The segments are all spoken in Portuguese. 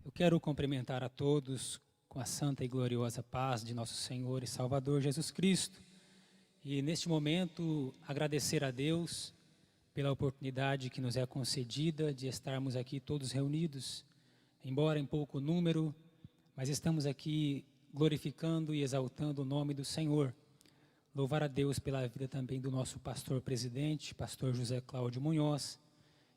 Eu quero cumprimentar a todos com a santa e gloriosa paz de nosso Senhor e Salvador Jesus Cristo. E neste momento agradecer a Deus pela oportunidade que nos é concedida de estarmos aqui todos reunidos, embora em pouco número, mas estamos aqui glorificando e exaltando o nome do Senhor. Louvar a Deus pela vida também do nosso pastor presidente, pastor José Cláudio Munhoz,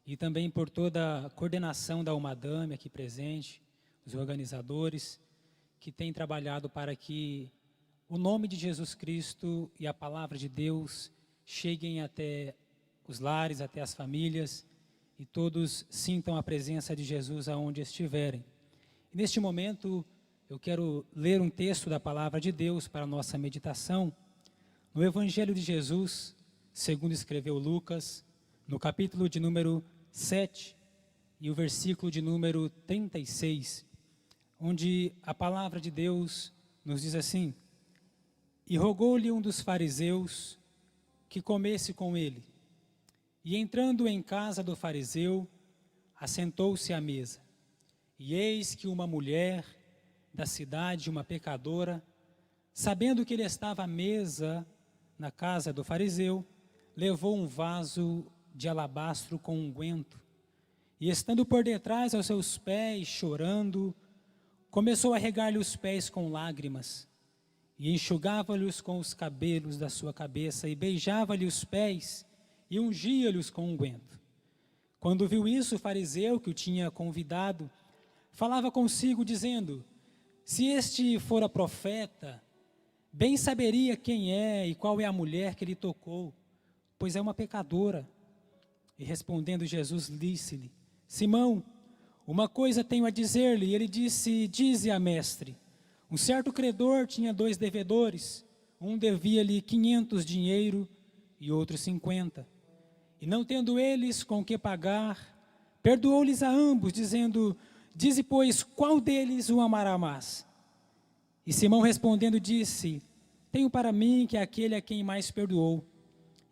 e também por toda a coordenação da Almadame aqui presente, os organizadores, que têm trabalhado para que o nome de Jesus Cristo e a palavra de Deus cheguem até os lares, até as famílias, e todos sintam a presença de Jesus aonde estiverem. E neste momento, eu quero ler um texto da palavra de Deus para a nossa meditação, no Evangelho de Jesus, segundo escreveu Lucas, no capítulo de número 7 e o versículo de número 36, onde a palavra de Deus nos diz assim: E rogou-lhe um dos fariseus que comesse com ele. E entrando em casa do fariseu, assentou-se à mesa. E eis que uma mulher da cidade, uma pecadora, sabendo que ele estava à mesa na casa do fariseu, levou um vaso de alabastro com unguento, e estando por detrás aos seus pés, chorando, começou a regar-lhe os pés com lágrimas, e enxugava-lhes com os cabelos da sua cabeça, e beijava-lhe os pés, e ungia-lhes com unguento. Quando viu isso, o fariseu que o tinha convidado, falava consigo, dizendo: Se este fora profeta, bem saberia quem é e qual é a mulher que lhe tocou, pois é uma pecadora. E respondendo Jesus, disse-lhe: Simão, uma coisa tenho a dizer-lhe. E ele disse: Dize-a, mestre. Um certo credor tinha 2 devedores, um devia-lhe 500 dinheiro e outro 50. E não tendo eles com que pagar, perdoou-lhes a ambos, dizendo: Dize, pois, qual deles o amará mais? E Simão respondendo disse: Tenho para mim que é aquele a quem mais perdoou.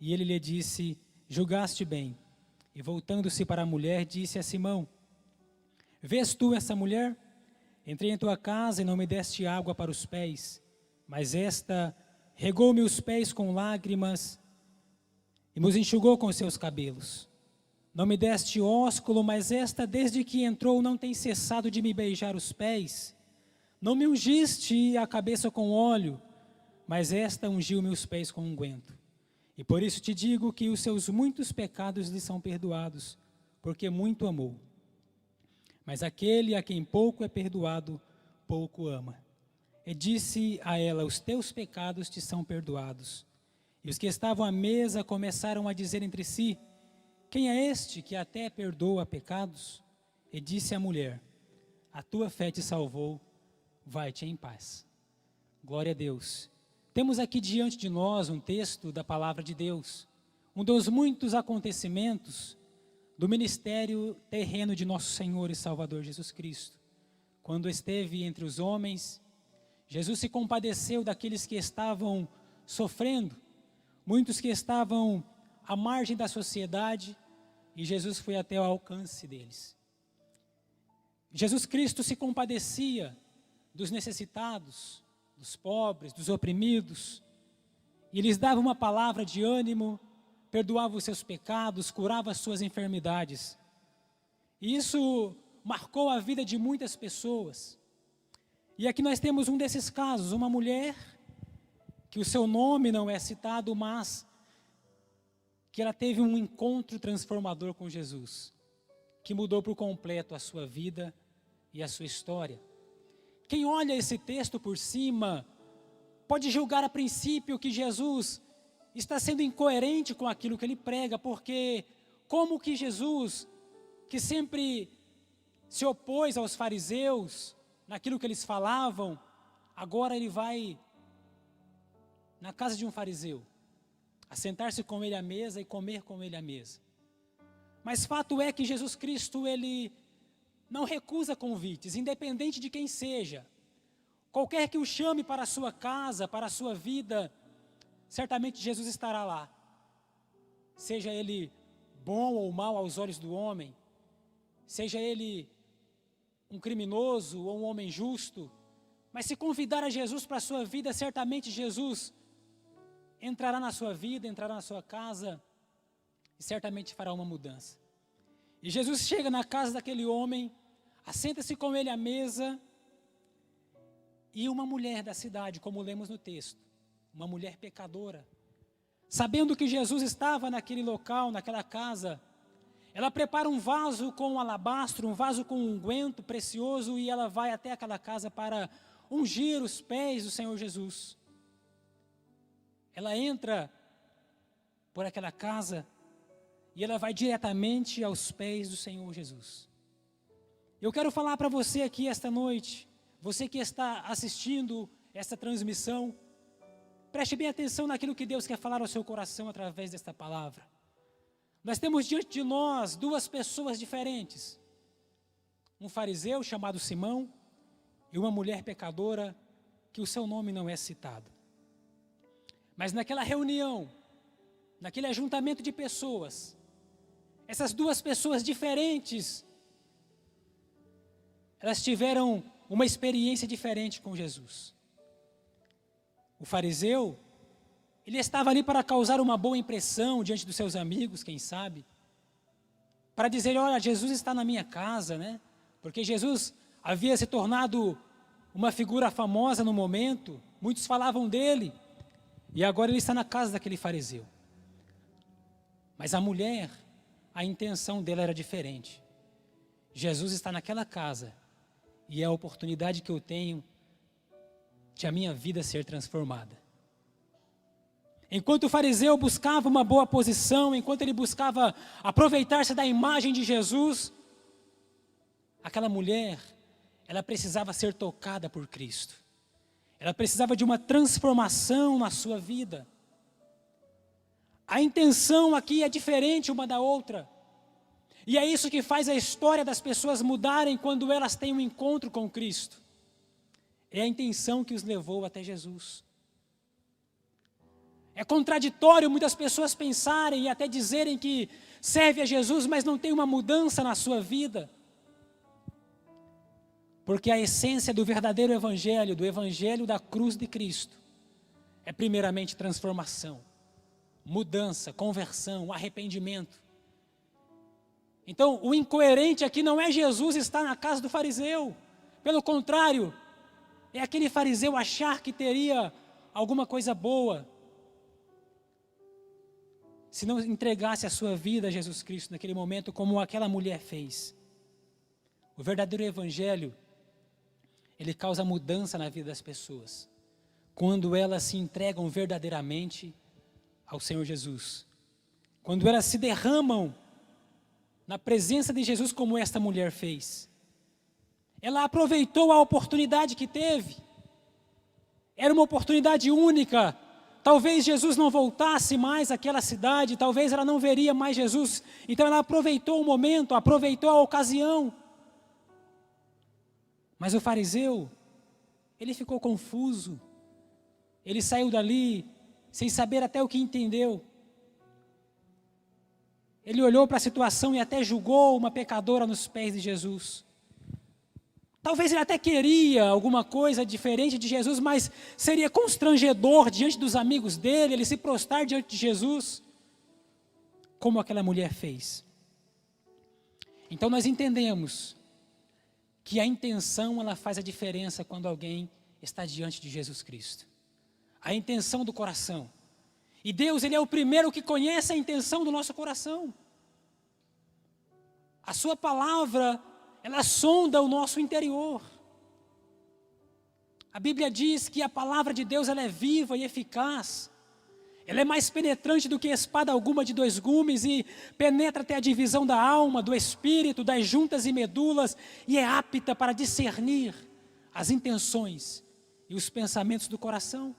E ele lhe disse: Julgaste bem. E voltando-se para a mulher, disse a Simão: Vês tu essa mulher? Entrei em tua casa e não me deste água para os pés, mas esta regou-me os pés com lágrimas e me os enxugou com seus cabelos. Não me deste ósculo, mas esta, desde que entrou, não tem cessado de me beijar os pés. Não me ungiste a cabeça com óleo, mas esta ungiu-me os pés com unguento. E por isso te digo que os seus muitos pecados lhe são perdoados, porque muito amou. Mas aquele a quem pouco é perdoado, pouco ama. E disse a ela: Os teus pecados te são perdoados. E os que estavam à mesa começaram a dizer entre si: Quem é este que até perdoa pecados? E disse a mulher: A tua fé te salvou, vai-te em paz. Glória a Deus. Temos aqui diante de nós um texto da palavra de Deus, um dos muitos acontecimentos do ministério terreno de nosso Senhor e Salvador Jesus Cristo. Quando esteve entre os homens, Jesus se compadeceu daqueles que estavam sofrendo, muitos que estavam à margem da sociedade, e Jesus foi até o alcance deles. Jesus Cristo se compadecia dos necessitados, dos pobres, dos oprimidos, e lhes dava uma palavra de ânimo, perdoava os seus pecados, curava as suas enfermidades. E isso marcou a vida de muitas pessoas. E aqui nós temos um desses casos, uma mulher, que o seu nome não é citado, mas que ela teve um encontro transformador com Jesus, que mudou por completo a sua vida e a sua história. Quem olha esse texto por cima, pode julgar a princípio que Jesus está sendo incoerente com aquilo que ele prega, porque como que Jesus, que sempre se opôs aos fariseus, naquilo que eles falavam, agora ele vai na casa de um fariseu, assentar-se com ele à mesa e comer com ele à mesa. Mas fato é que Jesus Cristo, ele não recusa convites, independente de quem seja. Qualquer que o chame para a sua casa, para a sua vida, certamente Jesus estará lá. Seja ele bom ou mau aos olhos do homem, seja ele um criminoso ou um homem justo, mas se convidar a Jesus para a sua vida, certamente Jesus entrará na sua vida, entrará na sua casa e certamente fará uma mudança. E Jesus chega na casa daquele homem, assenta-se com ele à mesa, e uma mulher da cidade, como lemos no texto, uma mulher pecadora, sabendo que Jesus estava naquele local, naquela casa, ela prepara um vaso com alabastro, um vaso com unguento precioso, e ela vai até aquela casa para ungir os pés do Senhor Jesus. Ela entra por aquela casa e ela vai diretamente aos pés do Senhor Jesus. Eu quero falar para você aqui esta noite, você que está assistindo esta transmissão, preste bem atenção naquilo que Deus quer falar ao seu coração através desta palavra. Nós temos diante de nós duas pessoas diferentes. Um fariseu chamado Simão e uma mulher pecadora que o seu nome não é citado. Mas naquela reunião, naquele ajuntamento de pessoas, essas duas pessoas diferentes, elas tiveram uma experiência diferente com Jesus. O fariseu, ele estava ali para causar uma boa impressão diante dos seus amigos, quem sabe, para dizer, olha, Jesus está na minha casa, né? Porque Jesus havia se tornado uma figura famosa no momento, muitos falavam dele, e agora ele está na casa daquele fariseu. Mas a mulher, a intenção dela era diferente. Jesus está naquela casa, e é a oportunidade que eu tenho de a minha vida ser transformada. Enquanto o fariseu buscava uma boa posição, enquanto ele buscava aproveitar-se da imagem de Jesus, aquela mulher, ela precisava ser tocada por Cristo. Ela precisava de uma transformação na sua vida. A intenção aqui é diferente uma da outra. E é isso que faz a história das pessoas mudarem quando elas têm um encontro com Cristo. É a intenção que os levou até Jesus. É contraditório muitas pessoas pensarem e até dizerem que serve a Jesus, mas não tem uma mudança na sua vida. Porque a essência do verdadeiro evangelho, do evangelho da cruz de Cristo, é primeiramente transformação, mudança, conversão, arrependimento. Então, o incoerente aqui não é Jesus estar na casa do fariseu. Pelo contrário, é aquele fariseu achar que teria alguma coisa boa se não entregasse a sua vida a Jesus Cristo naquele momento, como aquela mulher fez. O verdadeiro evangelho, ele causa mudança na vida das pessoas, quando elas se entregam verdadeiramente ao Senhor Jesus. Quando elas se derramam na presença de Jesus, como esta mulher fez. Ela aproveitou a oportunidade que teve. Era uma oportunidade única. Talvez Jesus não voltasse mais àquela cidade, talvez ela não veria mais Jesus. Então ela aproveitou o momento, aproveitou a ocasião. Mas o fariseu, ele ficou confuso. Ele saiu dali sem saber até o que entendeu. Ele olhou para a situação e até julgou uma pecadora nos pés de Jesus. Talvez ele até queria alguma coisa diferente de Jesus, mas seria constrangedor diante dos amigos dele, ele se prostrar diante de Jesus, como aquela mulher fez. Então nós entendemos que a intenção, ela faz a diferença quando alguém está diante de Jesus Cristo. A intenção do coração. E Deus, ele é o primeiro que conhece a intenção do nosso coração. A sua palavra, ela sonda o nosso interior. A Bíblia diz que a palavra de Deus, ela é viva e eficaz. Ela é mais penetrante do que espada alguma de dois gumes e penetra até a divisão da alma, do espírito, das juntas e medulas e é apta para discernir as intenções e os pensamentos do coração.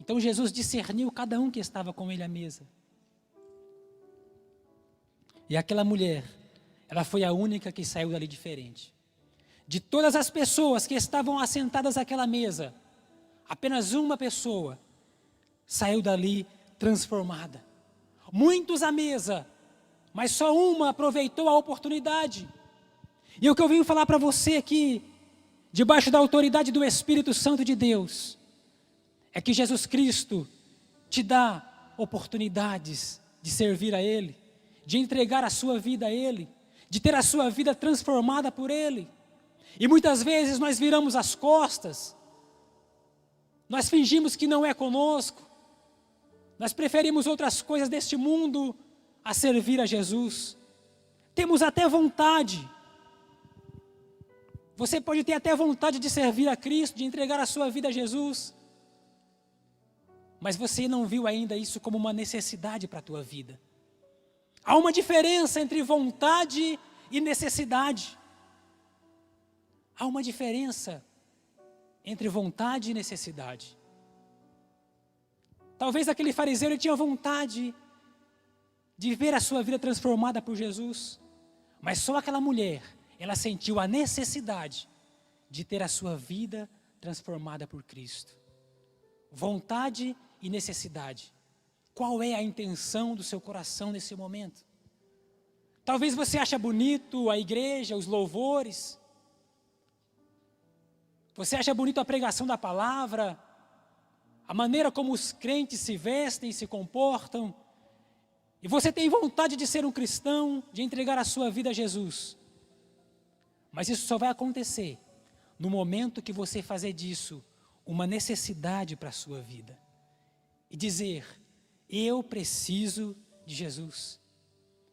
Então Jesus discerniu cada um que estava com ele à mesa. E aquela mulher, ela foi a única que saiu dali diferente. De todas as pessoas que estavam assentadas àquela mesa, apenas uma pessoa saiu dali transformada. Muitos à mesa, mas só uma aproveitou a oportunidade. E o que eu venho falar para você aqui, debaixo da autoridade do Espírito Santo de Deus, é que Jesus Cristo te dá oportunidades de servir a Ele, de entregar a sua vida a Ele, de ter a sua vida transformada por Ele. E muitas vezes nós viramos as costas, nós fingimos que não é conosco, nós preferimos outras coisas deste mundo a servir a Jesus. Temos até vontade, você pode ter até vontade de servir a Cristo, de entregar a sua vida a Jesus, mas você não viu ainda isso como uma necessidade para a tua vida. Há uma diferença entre vontade e necessidade. Há uma diferença entre vontade e necessidade. Talvez aquele fariseu ele tinha vontade de ver a sua vida transformada por Jesus, mas só aquela mulher, ela sentiu a necessidade de ter a sua vida transformada por Cristo. Vontade e necessidade. Qual é a intenção do seu coração nesse momento? Talvez você ache bonito a igreja, os louvores. Você acha bonito a pregação da palavra, a maneira como os crentes se vestem e se comportam. E você tem vontade de ser um cristão, de entregar a sua vida a Jesus. Mas isso só vai acontecer no momento que você fazer disso uma necessidade para a sua vida. E dizer, eu preciso de Jesus.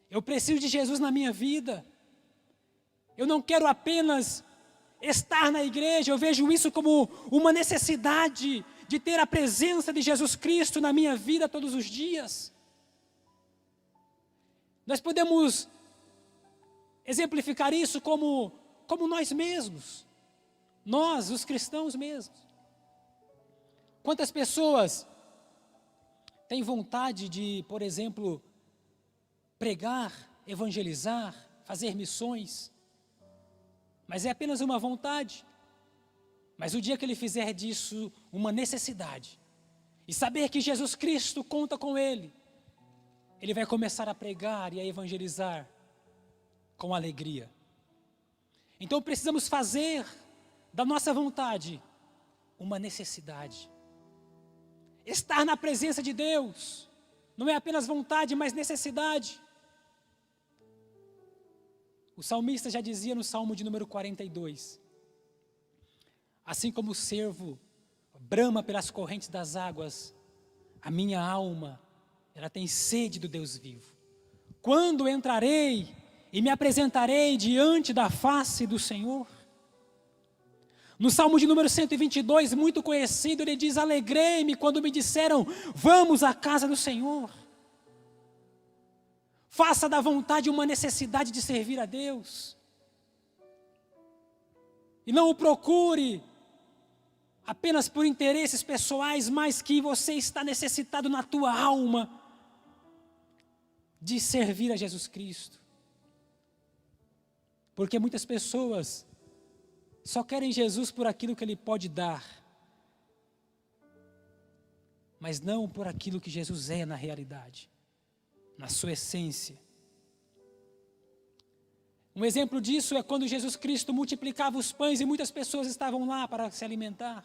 Eu preciso de Jesus na minha vida. Eu não quero apenas estar na igreja, eu vejo isso como uma necessidade de ter a presença de Jesus Cristo na minha vida todos os dias. Nós podemos exemplificar isso como nós mesmos, nós, os cristãos mesmos. Quantas pessoas têm vontade de, por exemplo, pregar, evangelizar, fazer missões, mas é apenas uma vontade. Mas o dia que ele fizer disso uma necessidade, e saber que Jesus Cristo conta com ele, ele vai começar a pregar e a evangelizar com alegria. Então precisamos fazer da nossa vontade uma necessidade. Estar na presença de Deus não é apenas vontade, mas necessidade. O salmista já dizia no Salmo de número 42, assim como o cervo brama pelas correntes das águas, a minha alma, ela tem sede do Deus vivo. Quando entrarei e me apresentarei diante da face do Senhor? No Salmo de número 122, muito conhecido, ele diz, alegrei-me quando me disseram, vamos à casa do Senhor. Faça da vontade uma necessidade de servir a Deus. E não o procure apenas por interesses pessoais, mas que você está necessitado na tua alma de servir a Jesus Cristo. Porque muitas pessoas só querem Jesus por aquilo que Ele pode dar, mas não por aquilo que Jesus é na realidade, na sua essência. Um exemplo disso é quando Jesus Cristo multiplicava os pães e muitas pessoas estavam lá para se alimentar.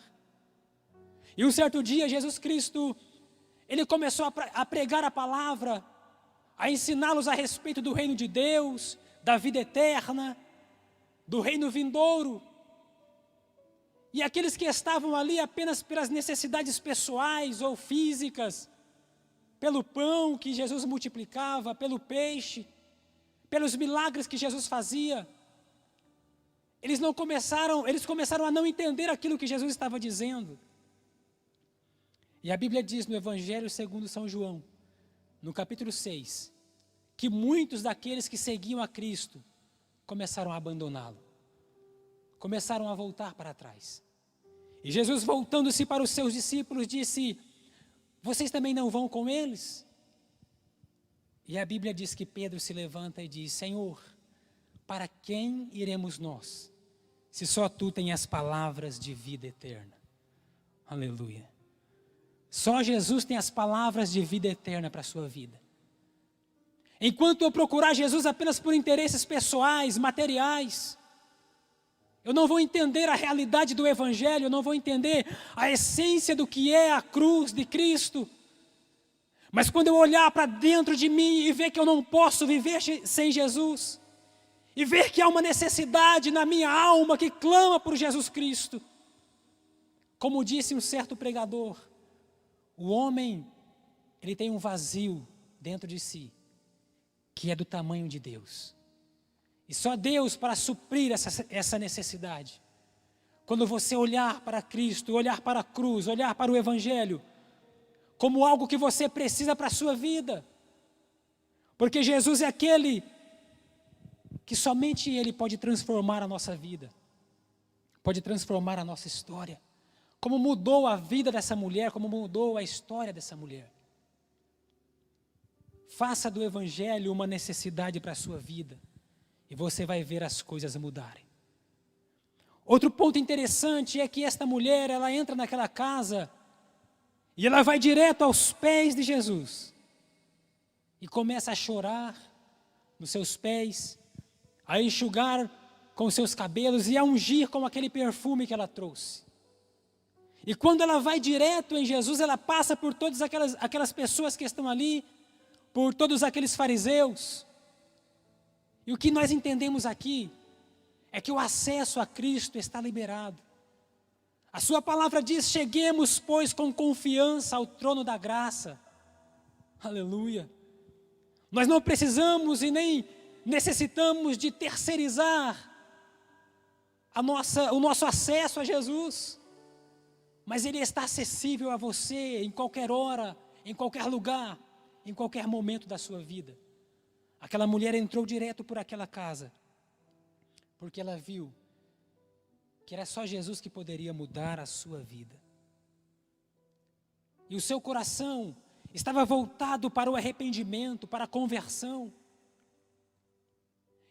E um certo dia Jesus Cristo, Ele começou a pregar a palavra, a ensiná-los a respeito do reino de Deus, da vida eterna, do reino vindouro. E aqueles que estavam ali apenas pelas necessidades pessoais ou físicas, pelo pão que Jesus multiplicava, pelo peixe, pelos milagres que Jesus fazia, eles começaram a não entender aquilo que Jesus estava dizendo. E a Bíblia diz no Evangelho segundo São João, no capítulo 6, que muitos daqueles que seguiam a Cristo começaram a abandoná-lo, começaram a voltar para trás. E Jesus, voltando-se para os seus discípulos, disse, vocês também não vão com eles? E a Bíblia diz que Pedro se levanta e diz, Senhor, para quem iremos nós, se só Tu tens as palavras de vida eterna? Aleluia. Só Jesus tem as palavras de vida eterna para a sua vida. Enquanto eu procurar Jesus apenas por interesses pessoais, materiais, eu não vou entender a realidade do Evangelho, eu não vou entender a essência do que é a cruz de Cristo. Mas quando eu olhar para dentro de mim e ver que eu não posso viver sem Jesus, e ver que há uma necessidade na minha alma que clama por Jesus Cristo, como disse um certo pregador, o homem, ele tem um vazio dentro de si, que é do tamanho de Deus. E só Deus para suprir essa necessidade. Quando você olhar para Cristo, olhar para a cruz, olhar para o Evangelho, como algo que você precisa para a sua vida. Porque Jesus é aquele que somente Ele pode transformar a nossa vida, pode transformar a nossa história. Como mudou a vida dessa mulher, como mudou a história dessa mulher. Faça do Evangelho uma necessidade para a sua vida, e você vai ver as coisas mudarem. Outro ponto interessante é que esta mulher, ela entra naquela casa, e ela vai direto aos pés de Jesus, e começa a chorar nos seus pés, a enxugar com os seus cabelos, e a ungir com aquele perfume que ela trouxe. E quando ela vai direto em Jesus, ela passa por todas aquelas pessoas que estão ali, por todos aqueles fariseus. E o que nós entendemos aqui é que o acesso a Cristo está liberado. A sua palavra diz: cheguemos, pois, com confiança ao trono da graça. Aleluia. Nós não precisamos e nem necessitamos de terceirizar o nosso acesso a Jesus. Mas Ele está acessível a você em qualquer hora, em qualquer lugar, em qualquer momento da sua vida. Aquela mulher entrou direto por aquela casa, porque ela viu que era só Jesus que poderia mudar a sua vida. E o seu coração estava voltado para o arrependimento, para a conversão.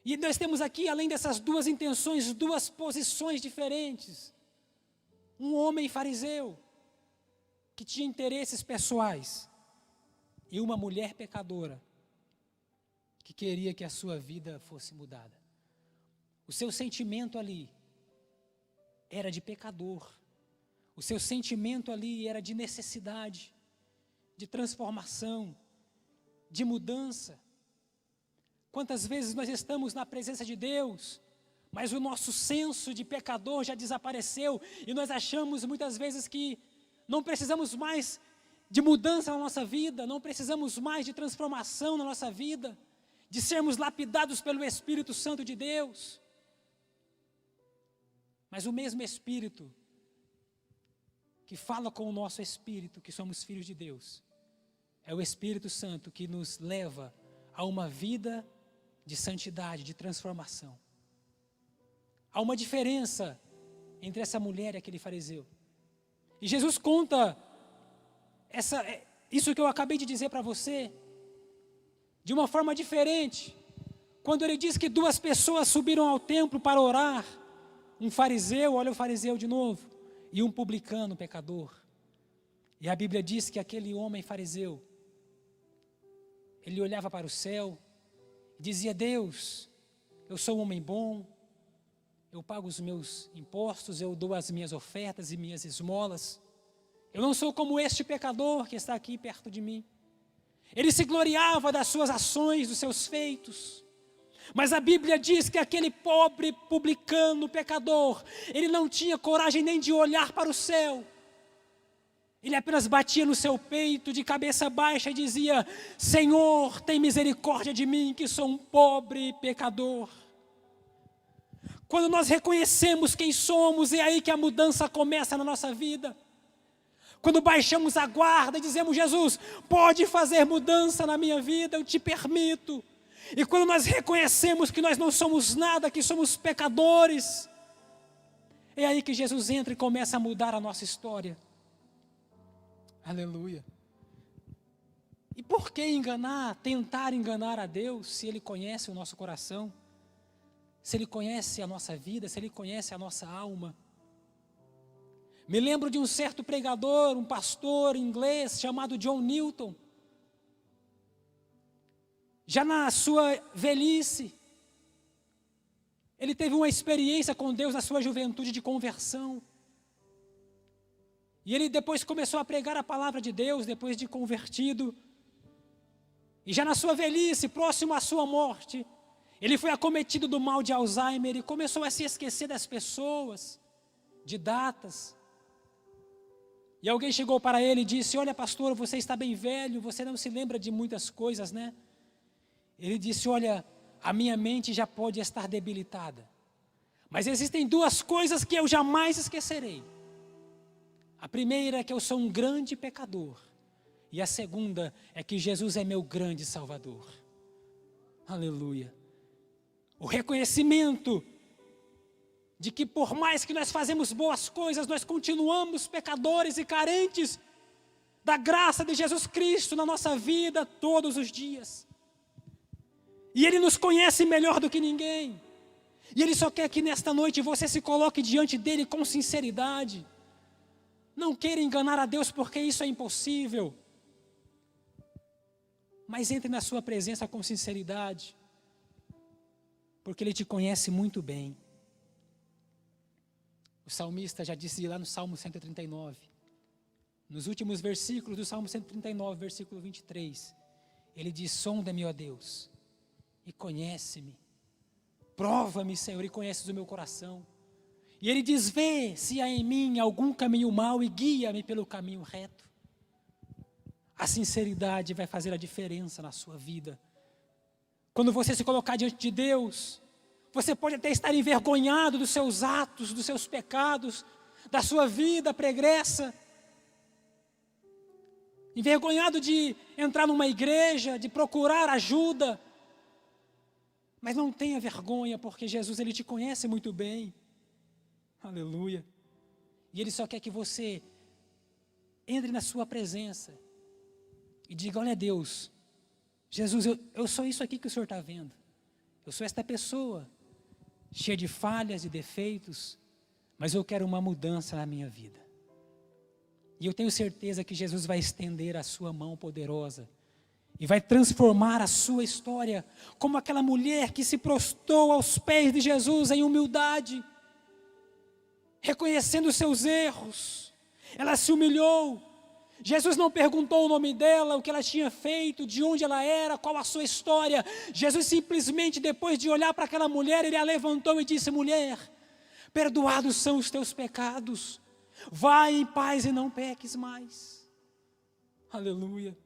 E nós temos aqui, além dessas duas intenções, duas posições diferentes. Um homem fariseu, que tinha interesses pessoais, e uma mulher pecadora, que queria que a sua vida fosse mudada. O seu sentimento ali era de pecador, o seu sentimento ali era de necessidade, de transformação, de mudança. Quantas vezes nós estamos na presença de Deus, mas o nosso senso de pecador já desapareceu, e nós achamos muitas vezes que não precisamos mais de mudança na nossa vida, não precisamos mais de transformação na nossa vida, de sermos lapidados pelo Espírito Santo de Deus. Mas o mesmo Espírito que fala com o nosso espírito, que somos filhos de Deus, é o Espírito Santo que nos leva a uma vida de santidade, de transformação. Há uma diferença entre essa mulher e aquele fariseu. E Jesus conta isso que eu acabei de dizer para você, de uma forma diferente. Quando ele diz que duas pessoas subiram ao templo para orar, um fariseu, olha o fariseu de novo, e um publicano, pecador. E a Bíblia diz que aquele homem fariseu, ele olhava para o céu e dizia: Deus, eu sou um homem bom, eu pago os meus impostos, eu dou as minhas ofertas e minhas esmolas. Eu não sou como este pecador que está aqui perto de mim. Ele se gloriava das suas ações, dos seus feitos. Mas a Bíblia diz que aquele pobre publicano, pecador, ele não tinha coragem nem de olhar para o céu. Ele apenas batia no seu peito de cabeça baixa e dizia: Senhor, tem misericórdia de mim, que sou um pobre pecador. Quando nós reconhecemos quem somos, é aí que a mudança começa na nossa vida. Quando baixamos a guarda e dizemos: Jesus, pode fazer mudança na minha vida, eu te permito. E quando nós reconhecemos que nós não somos nada, que somos pecadores, é aí que Jesus entra e começa a mudar a nossa história. Aleluia. E por que tentar enganar a Deus, se Ele conhece o nosso coração? Se Ele conhece a nossa vida, se Ele conhece a nossa alma? Me lembro de um certo pregador, um pastor inglês chamado John Newton. Já na sua velhice, Ele teve uma experiência com Deus na sua juventude de conversão. E ele depois começou a pregar a palavra de Deus, depois de convertido. E já na sua velhice, próximo à sua morte, ele foi acometido do mal de Alzheimer e começou a se esquecer das pessoas, de datas. E alguém chegou para ele e disse: olha, pastor, você está bem velho, você não se lembra de muitas coisas, né? Ele disse: olha, a minha mente já pode estar debilitada, mas existem duas coisas que eu jamais esquecerei. A primeira é que eu sou um grande pecador, e a segunda é que Jesus é meu grande Salvador. Aleluia. O reconhecimento de que por mais que nós fazemos boas coisas, nós continuamos pecadores e carentes da graça de Jesus Cristo na nossa vida todos os dias. E Ele nos conhece melhor do que ninguém. E Ele só quer que nesta noite você se coloque diante dEle com sinceridade. Não queira enganar a Deus, porque isso é impossível. Mas entre na sua presença com sinceridade, porque Ele te conhece muito bem. O salmista já disse lá no Salmo 139, nos últimos versículos do Salmo 139, versículo 23, ele diz: sonda-me, ó Deus, e conhece-me. Prova-me, Senhor, e conheces o meu coração. E ele diz: vê se há em mim algum caminho mau e guia-me pelo caminho reto. A sinceridade vai fazer a diferença na sua vida. Quando você se colocar diante de Deus, você pode até estar envergonhado dos seus atos, dos seus pecados, da sua vida pregressa. Envergonhado de entrar numa igreja, de procurar ajuda. Mas não tenha vergonha, porque Jesus, Ele te conhece muito bem. Aleluia. E Ele só quer que você entre na sua presença e diga: olha, Deus, Jesus, eu sou isso aqui que o Senhor está vendo. Eu sou esta pessoa, cheia de falhas e defeitos, mas eu quero uma mudança na minha vida. E eu tenho certeza que Jesus vai estender a sua mão poderosa e vai transformar a sua história, como aquela mulher que se prostrou aos pés de Jesus em humildade, reconhecendo os seus erros. Ela se humilhou. Jesus não perguntou o nome dela, o que ela tinha feito, de onde ela era, qual a sua história. Jesus simplesmente, depois de olhar para aquela mulher, Ele a levantou e disse: mulher, perdoados são os teus pecados, vai em paz e não peques mais. Aleluia.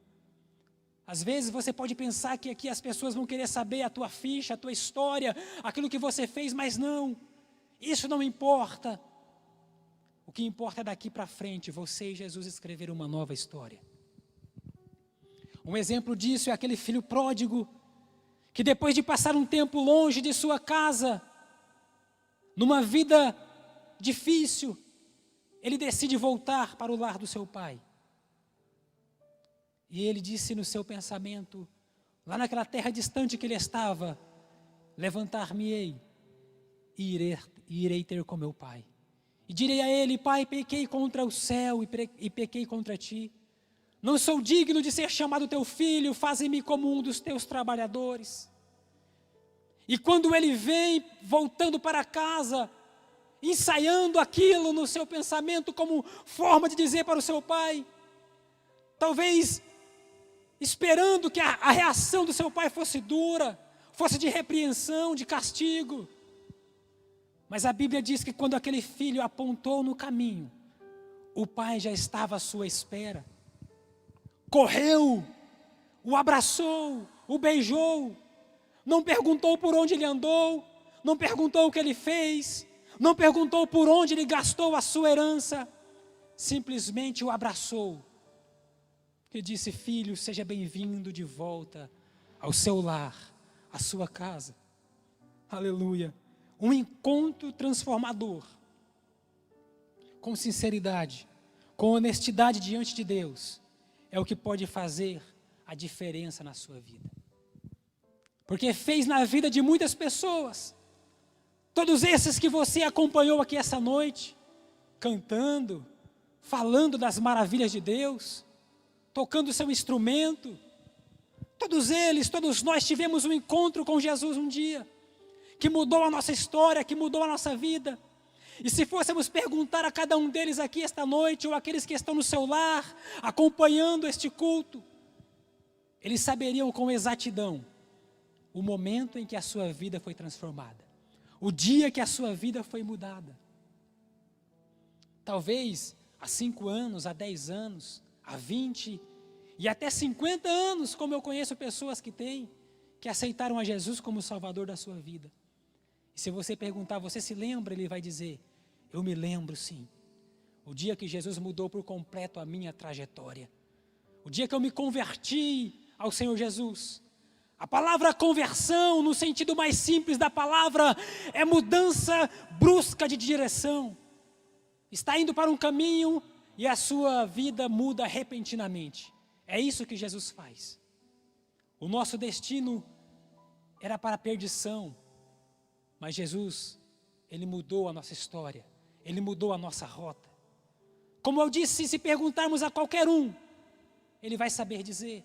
Às vezes você pode pensar que aqui as pessoas vão querer saber a tua ficha, a tua história, aquilo que você fez, mas não, isso não importa. O que importa é daqui para frente, você e Jesus escrever uma nova história. Um exemplo disso é aquele filho pródigo, que depois de passar um tempo longe de sua casa, numa vida difícil, ele decide voltar para o lar do seu pai. E ele disse no seu pensamento, lá naquela terra distante que ele estava: levantar-me-ei e irei ter com meu pai. E direi a ele: pai, pequei contra o céu e pequei contra ti. Não sou digno de ser chamado teu filho, faze-me como um dos teus trabalhadores. E quando ele vem voltando para casa, ensaiando aquilo no seu pensamento como forma de dizer para o seu pai, talvez esperando que a reação do seu pai fosse dura, fosse de repreensão, de castigo. Mas a Bíblia diz que quando aquele filho apontou no caminho, o pai já estava à sua espera. Correu, o abraçou, o beijou, não perguntou por onde ele andou, não perguntou o que ele fez, não perguntou por onde ele gastou a sua herança, simplesmente o abraçou e disse: filho, seja bem-vindo de volta ao seu lar, à sua casa. Aleluia. Um encontro transformador, com sinceridade, com honestidade diante de Deus, é o que pode fazer a diferença na sua vida. Porque fez na vida de muitas pessoas. Todos esses que você acompanhou aqui essa noite, cantando, falando das maravilhas de Deus, tocando o seu instrumento, todos eles, todos nós tivemos um encontro com Jesus um dia, que mudou a nossa história, que mudou a nossa vida. E se fôssemos perguntar a cada um deles aqui esta noite, ou aqueles que estão no seu lar, acompanhando este culto, eles saberiam com exatidão o momento em que a sua vida foi transformada, o dia que a sua vida foi mudada. Talvez há 5 anos, há 10 anos, há 20 e até 50 anos, como eu conheço pessoas que aceitaram a Jesus como Salvador da sua vida. E se você perguntar, você se lembra? Ele vai dizer, eu me lembro sim. O dia que Jesus mudou por completo a minha trajetória. O dia que eu me converti ao Senhor Jesus. A palavra conversão, no sentido mais simples da palavra, é mudança brusca de direção. Está indo para um caminho e a sua vida muda repentinamente. É isso que Jesus faz. O nosso destino era para a perdição, mas Jesus, Ele mudou a nossa história, Ele mudou a nossa rota. Como eu disse, se perguntarmos a qualquer um, Ele vai saber dizer.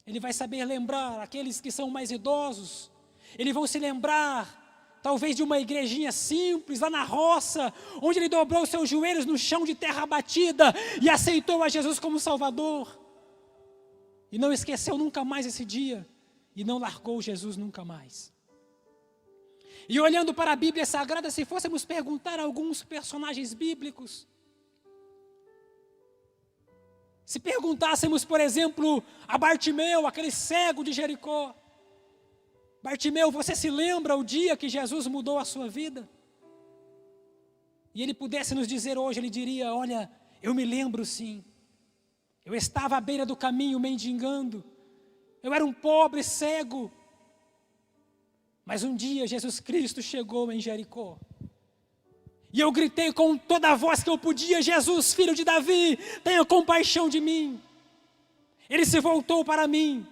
Ele vai saber lembrar aqueles que são mais idosos. Eles vão se lembrar, talvez, de uma igrejinha simples, lá na roça, onde ele dobrou seus joelhos no chão de terra batida e aceitou a Jesus como Salvador. E não esqueceu nunca mais esse dia, e não largou Jesus nunca mais. E olhando para a Bíblia Sagrada, se fôssemos perguntar a alguns personagens bíblicos, se perguntássemos, por exemplo, a Bartimeu, aquele cego de Jericó, Bartimeu, você se lembra o dia que Jesus mudou a sua vida? E ele pudesse nos dizer hoje, ele diria, olha, eu me lembro sim. Eu estava à beira do caminho mendigando. Eu era um pobre cego. Mas um dia Jesus Cristo chegou em Jericó. E eu gritei com toda a voz que eu podia, Jesus, filho de Davi, tenha compaixão de mim. Ele se voltou para mim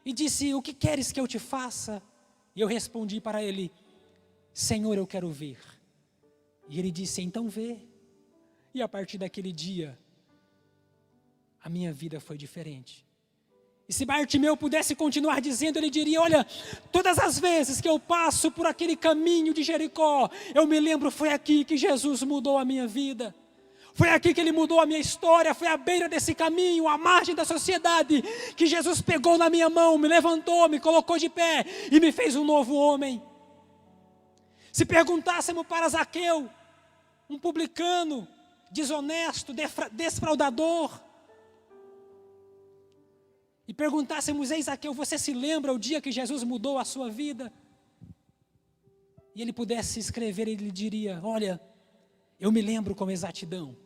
e disse, o que queres que eu te faça? E eu respondi para ele, Senhor, eu quero ver. E ele disse, então vê. E a partir daquele dia, a minha vida foi diferente. E se Bartimeu pudesse continuar dizendo, ele diria, olha, todas as vezes que eu passo por aquele caminho de Jericó, eu me lembro, foi aqui que Jesus mudou a minha vida. Foi aqui que Ele mudou a minha história, foi à beira desse caminho, à margem da sociedade, que Jesus pegou na minha mão, me levantou, me colocou de pé e me fez um novo homem. Se perguntássemos para Zaqueu, um publicano, desonesto, defraudador, e perguntássemos, ei Zaqueu, você se lembra o dia que Jesus mudou a sua vida? E ele pudesse escrever, ele diria, olha, eu me lembro com exatidão.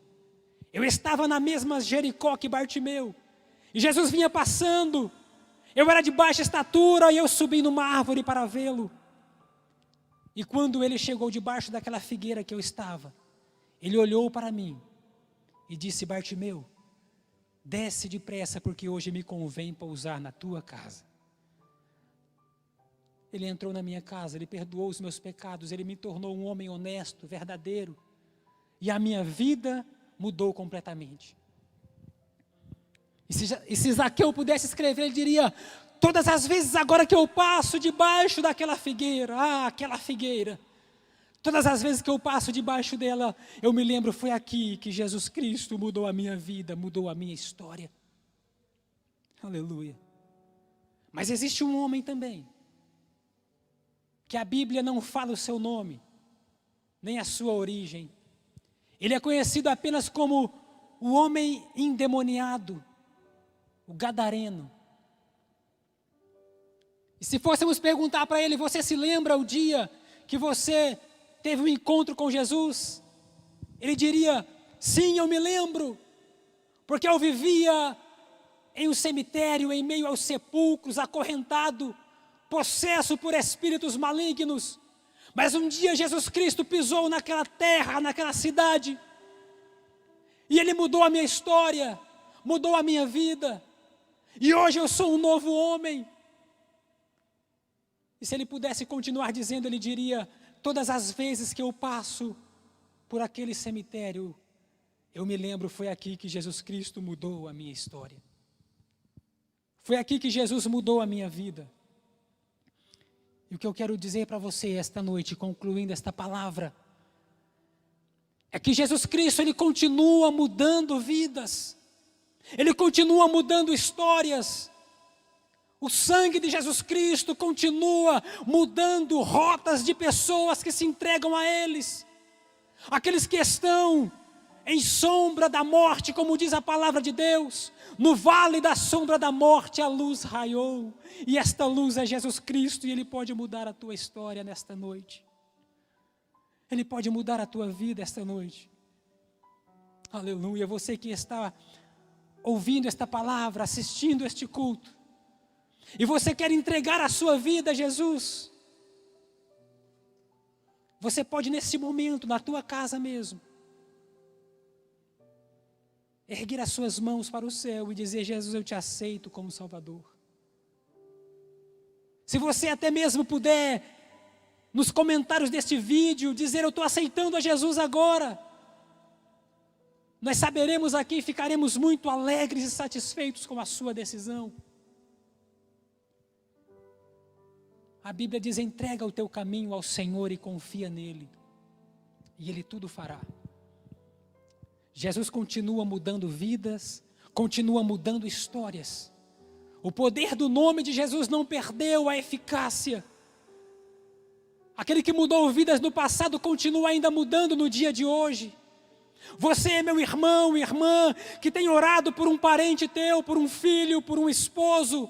Eu estava na mesma Jericó que Bartimeu, e Jesus vinha passando, eu era de baixa estatura, e eu subi numa árvore para vê-lo. E quando ele chegou debaixo daquela figueira que eu estava, ele olhou para mim, e disse, Bartimeu, desce depressa, porque hoje me convém pousar na tua casa. Ele entrou na minha casa, Ele perdoou os meus pecados, Ele me tornou um homem honesto, verdadeiro, e a minha vida mudou completamente. E se Zaqueu pudesse escrever, ele diria, todas as vezes agora que eu passo debaixo daquela figueira, aquela figueira, todas as vezes que eu passo debaixo dela, eu me lembro, foi aqui que Jesus Cristo mudou a minha vida, mudou a minha história. Aleluia. Mas existe um homem também, que a Bíblia não fala o seu nome, nem a sua origem. Ele é conhecido apenas como o homem endemoniado, o gadareno. E se fôssemos perguntar para ele, você se lembra o dia que você teve um encontro com Jesus? Ele diria, sim, eu me lembro, porque eu vivia em um cemitério, em meio aos sepulcros, acorrentado, possesso por espíritos malignos. Mas um dia Jesus Cristo pisou naquela terra, naquela cidade, e Ele mudou a minha história, mudou a minha vida, e hoje eu sou um novo homem. E se Ele pudesse continuar dizendo, Ele diria, todas as vezes que eu passo por aquele cemitério, eu me lembro, foi aqui que Jesus Cristo mudou a minha história. Foi aqui que Jesus mudou a minha vida. E o que eu quero dizer para você esta noite, concluindo esta palavra, é que Jesus Cristo, Ele continua mudando vidas, Ele continua mudando histórias. O sangue de Jesus Cristo continua mudando rotas de pessoas que se entregam a eles. Aqueles que estão em sombra da morte, como diz a palavra de Deus, no vale da sombra da morte a luz raiou. E esta luz é Jesus Cristo e Ele pode mudar a tua história nesta noite. Ele pode mudar a tua vida esta noite. Aleluia, você que está ouvindo esta palavra, assistindo este culto, e você quer entregar a sua vida a Jesus, você pode nesse momento, na tua casa mesmo, erguer as suas mãos para o céu e dizer: Jesus, eu te aceito como Salvador. Se você até mesmo puder, nos comentários deste vídeo, dizer: eu estou aceitando a Jesus agora, nós saberemos aqui e ficaremos muito alegres e satisfeitos com a sua decisão. A Bíblia diz: entrega o teu caminho ao Senhor e confia nele, e Ele tudo fará. Jesus continua mudando vidas, continua mudando histórias. O poder do nome de Jesus não perdeu a eficácia. Aquele que mudou vidas no passado continua ainda mudando no dia de hoje. Você, meu irmão, irmã, que tem orado por um parente teu, por um filho, por um esposo,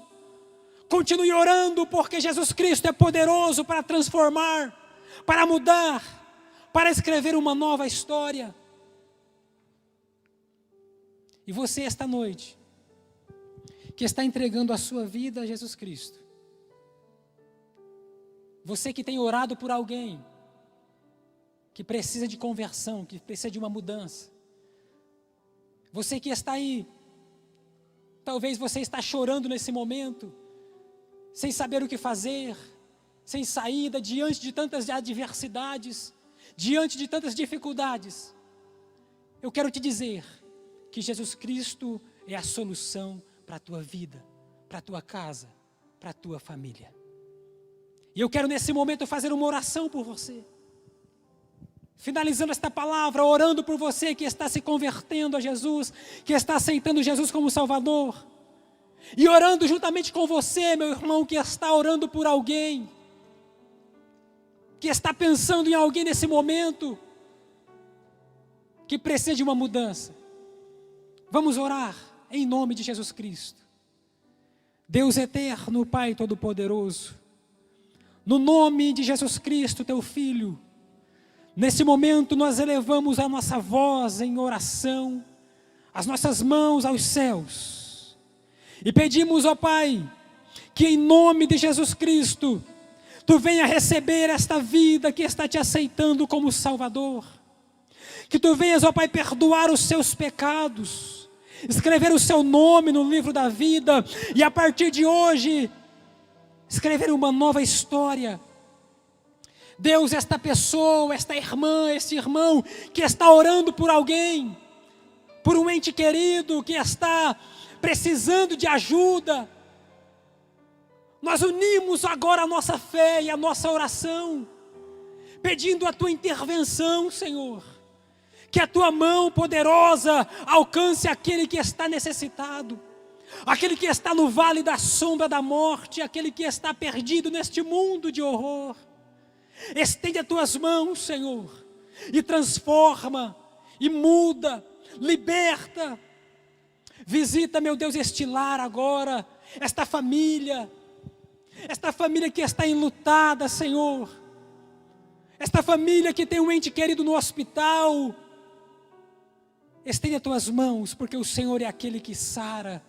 continue orando, porque Jesus Cristo é poderoso para transformar, para mudar, para escrever uma nova história. E você esta noite, que está entregando a sua vida a Jesus Cristo, você que tem orado por alguém que precisa de conversão, que precisa de uma mudança, você que está aí, talvez você está chorando nesse momento, sem saber o que fazer, sem saída, diante de tantas adversidades, diante de tantas dificuldades. Eu quero te dizer que Jesus Cristo é a solução para a tua vida, para a tua casa, para a tua família. E eu quero nesse momento fazer uma oração por você. Finalizando esta palavra, orando por você que está se convertendo a Jesus, que está aceitando Jesus como Salvador. E orando juntamente com você, meu irmão, que está orando por alguém, que está pensando em alguém nesse momento, que precisa de uma mudança. Vamos orar em nome de Jesus Cristo. Deus eterno, Pai Todo-Poderoso, no nome de Jesus Cristo, Teu Filho, nesse momento nós elevamos a nossa voz em oração, as nossas mãos aos céus, e pedimos, ó Pai, que em nome de Jesus Cristo, Tu venha receber esta vida que está Te aceitando como Salvador. Que Tu venhas, ó Pai, perdoar os seus pecados, escrever o seu nome no livro da vida, e a partir de hoje, escrever uma nova história. Deus, esta pessoa, esta irmã, este irmão, que está orando por alguém, por um ente querido, que está precisando de ajuda, nós unimos agora a nossa fé e a nossa oração, pedindo a Tua intervenção, Senhor, que a Tua mão poderosa alcance aquele que está necessitado, aquele que está no vale da sombra da morte, aquele que está perdido neste mundo de horror. Estende as Tuas mãos, Senhor, e transforma, e muda, liberta. Visita, meu Deus, este lar agora, esta família que está enlutada, Senhor, esta família que tem um ente querido no hospital. Estende as Tuas mãos, porque o Senhor é aquele que sara,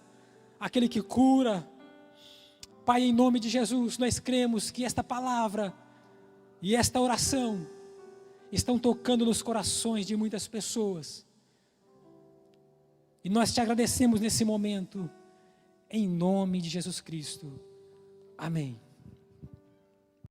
aquele que cura. Pai, em nome de Jesus, nós cremos que esta palavra e esta oração estão tocando nos corações de muitas pessoas. E nós Te agradecemos nesse momento, em nome de Jesus Cristo. Amém.